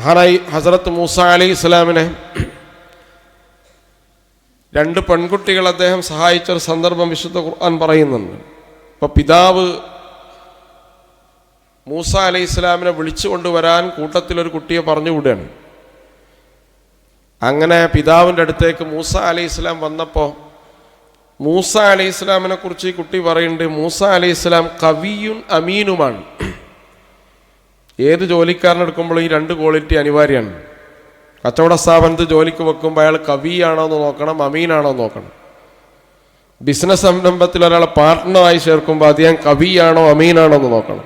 മഹാനായി ഹസ്രത്ത് മൂസ അലൈഹിസ്സലാമിനെ രണ്ട് പെൺകുട്ടികൾ അദ്ദേഹം സഹായിച്ചൊരു സന്ദർഭം വിശുദ്ധ ഖുർആൻ പറയുന്നുണ്ട്. അപ്പോൾ പിതാവ് മൂസ അലൈഹിസ്സലാമിനെ വിളിച്ചു കൊണ്ടുവരാൻ കൂട്ടത്തിലൊരു കുട്ടിയെ പറഞ്ഞു വിടുകയാണ്. അങ്ങനെ പിതാവിൻ്റെ അടുത്തേക്ക് മൂസ അലൈഹിസ്സലാം വന്നപ്പോൾ മൂസ അലൈഹിസ്സലാമിനെ കുറിച്ച് ഈ കുട്ടി പറയുന്നുണ്ട്, മൂസ അലൈഹിസ്സലാം കവിയും അമീനുമാണ്. ഏത് ജോലിക്കാരനെടുക്കുമ്പോഴും ഈ രണ്ട് ക്വാളിറ്റി അനിവാര്യമാണ്. കച്ചവട സ്ഥാപനത്ത് ജോലിക്ക് വെക്കുമ്പോൾ അയാൾ കവിയാണോ എന്ന് നോക്കണം, അമീനാണോ എന്ന് നോക്കണം. ബിസിനസ് സംരംഭത്തിൽ ഒരാളെ പാർട്ട്ണറായി ചേർക്കുമ്പോൾ അദ്ദേഹം കവിയാണോ അമീനാണോ എന്ന് നോക്കണം.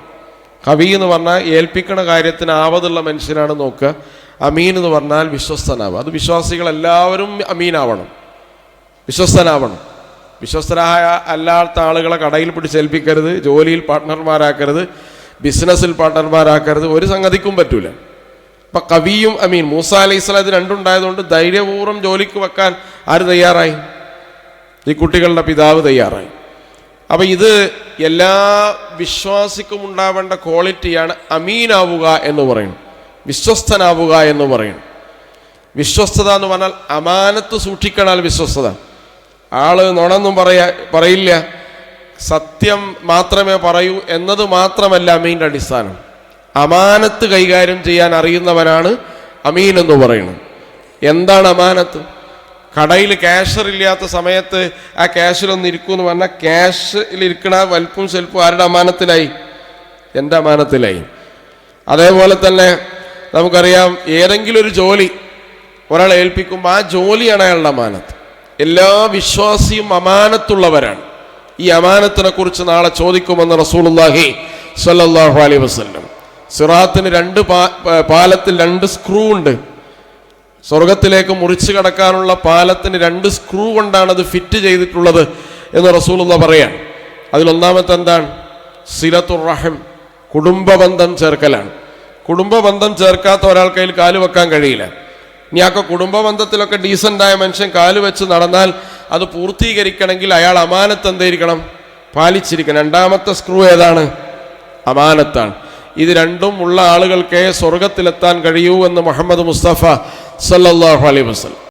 കവി എന്ന് പറഞ്ഞാൽ ഏൽപ്പിക്കണ കാര്യത്തിന് ആവതുള്ള മനുഷ്യനാണ് നോക്കുക. അമീൻ എന്ന് പറഞ്ഞാൽ വിശ്വസ്തനാവുക. അത് വിശ്വാസികളെല്ലാവരും അമീനാവണം, വിശ്വസ്തനാവണം. വിശ്വസ്തരായ അല്ലാത്ത ആളുകളെ കടയിൽ പിടിച്ചേൽപ്പിക്കരുത്, ജോലിയിൽ പാർട്ട്ണർമാരാക്കരുത്, ബിസിനസ്സിൽ പാർട്ട്ണർമാരാക്കരുത്, ഒരു സംഗതിക്കും പറ്റൂല. അപ്പം കവിയും അമീൻ മൂസ അലൈഹിസ്സലാം ഇത് രണ്ടുണ്ടായതുകൊണ്ട് ധൈര്യപൂർവ്വം ജോലിക്ക് വെക്കാൻ ആര് തയ്യാറായി? ഈ കുട്ടികളുടെ പിതാവ് തയ്യാറായി. അപ്പം ഇത് എല്ലാ വിശ്വാസിക്കും ഉണ്ടാവേണ്ട ക്വാളിറ്റിയാണ് അമീനാവുക എന്ന് പറയുന്നത്, വിശ്വസ്തനാവുക എന്ന് പറയുന്നത്. വിശ്വസ്തത എന്ന് പറഞ്ഞാൽ അമാനത്ത് സൂക്ഷിക്കണാൽ വിശ്വസ്തത. ആള് നുണൊന്നും പറയില്ല, സത്യം മാത്രമേ പറയൂ എന്നത് മാത്രമല്ല അമീൻ്റെ അടിസ്ഥാനം. അമാനത്ത് കൈകാര്യം ചെയ്യാൻ അറിയുന്നവനാണ് അമീൻ എന്ന് പറയുന്നത്. എന്താണ് അമാനത്ത്? കടയിൽ ക്യാഷർ ഇല്ലാത്ത സമയത്ത് ആ ക്യാഷിലൊന്ന് ഇരിക്കുമെന്ന് പറഞ്ഞാൽ ക്യാഷിലിരിക്കണ വലുപ്പും സ്വൽപ്പും ആരുടെ അമാനത്തിലായി? എൻ്റെ അമാനത്തിലായി. അതേപോലെ തന്നെ നമുക്കറിയാം, ഏതെങ്കിലും ഒരു ജോലി ഒരാളെ ഏൽപ്പിക്കുമ്പോൾ ആ ജോലിയാണ് അയാളുടെ അമാനത്ത്. എല്ലാ വിശ്വാസിയും അമാനത്തുള്ളവരാണ്. ഈ അമാനത്തിനെ കുറിച്ച് നാളെ ചോദിക്കുമെന്ന് റസൂലുള്ളാഹി സ്വല്ലല്ലാഹു അലൈഹി വസല്ലം. സിറാത്തിന് പാലത്തിൽ 2 സ്ക്രൂ ഉണ്ട്. സ്വർഗത്തിലേക്ക് മുറിച്ചു കടക്കാനുള്ള പാലത്തിന് 2 സ്ക്രൂ കൊണ്ടാണ് അത് ഫിറ്റ് ചെയ്തിട്ടുള്ളത് എന്ന് റസൂലുള്ളാഹി പറയാണ്. അതിലൊന്നാമത്തെ എന്താണ്? സിലത്തുർ റഹിം, കുടുംബബന്ധം ചേർക്കലാണ്. കുടുംബബന്ധം ചേർക്കാത്ത ഒരാൾക്ക് അതിൽ കാല് വെക്കാൻ കഴിയില്ല. ഇനി ആ കുടുംബബന്ധത്തിലൊക്കെ ഡീസൻ്റായ മനുഷ്യൻ കാല് വെച്ച് നടന്നാൽ അത് പൂർത്തീകരിക്കണമെങ്കിൽ അയാൾ അമാനത്ത് എന്തായിരിക്കണം? പാലിച്ചിരിക്കണം. 2ാമത്തെ സ്ക്രൂ ഏതാണ്? അമാനത്താണ്. ഇത് രണ്ടും ഉള്ള ആളുകൾക്ക് സ്വർഗത്തിലെത്താൻ കഴിയൂ എന്ന് മുഹമ്മദ് മുസ്തഫ സല്ലല്ലാഹു അലൈഹി വസല്ലം.